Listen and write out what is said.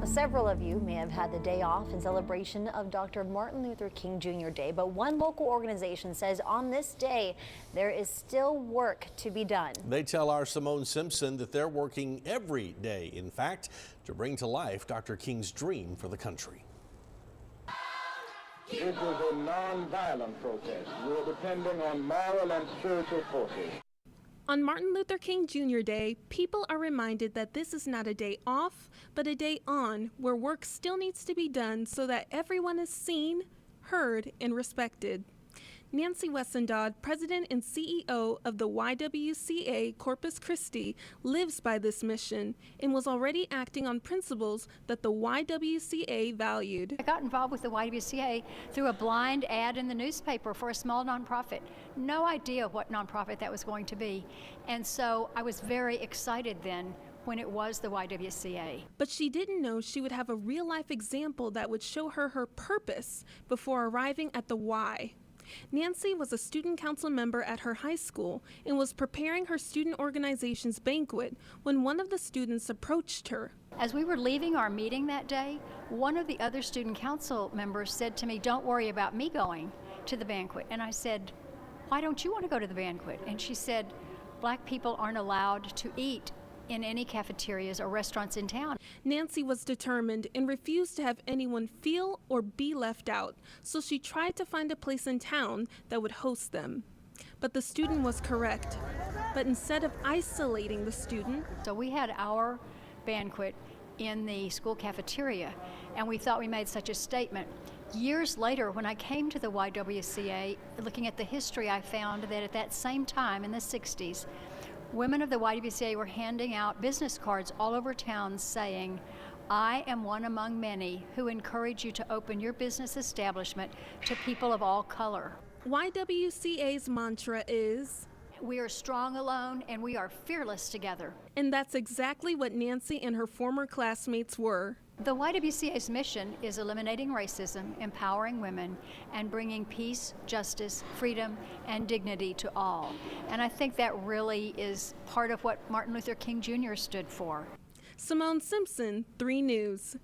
Several of you may have had the day off in celebration of Dr. Martin Luther King Jr. Day, but one local organization says on this day there is still work to be done. They tell our Simone Simpson that they're working every day, in fact, to bring to life Dr. King's dream for the country. This is a non-violent protest. We're depending on moral and spiritual forces. On Martin Luther King Jr. Day, people are reminded that this is not a day off, but a day on, where work still needs to be done so that everyone is seen, heard, and respected. Nancy Wessendod, president and CEO of the YWCA Corpus Christi, lives by this mission and was already acting on principles that the YWCA valued. I got involved with the YWCA through a blind ad in the newspaper for a small nonprofit. No idea what nonprofit that was going to be. And so I was very excited then when it was the YWCA. But she didn't know she would have a real-life example that would show her her purpose before arriving at the Y. Nancy was a student council member at her high school and was preparing her student organization's banquet when one of the students approached her. As we were leaving our meeting that day, one of the other student council members said to me, "Don't worry about me going to the banquet." And I said, "Why don't you want to go to the banquet?" And she said, "Black people aren't allowed to eat in any cafeterias or restaurants in town." Nancy was determined and refused to have anyone feel or be left out, so she tried to find a place in town that would host them. But the student was correct. But instead of isolating the student, So we had our banquet in the school cafeteria, and we thought we made such a statement. Years later, when I came to the YWCA, looking at the history, I found that at that same time in the 60s, women of the YWCA were handing out business cards all over town saying, "I am one among many who encourage you to open your business establishment to people of all color." YWCA's mantra is, "We are strong alone and we are fearless together." and that's exactly what Nancy and her former classmates were. The YWCA's mission is eliminating racism, empowering women, and bringing peace, justice, freedom, and dignity to all. And I think that really is part of what Martin Luther King Jr. stood for. Simone Simpson, 3 News.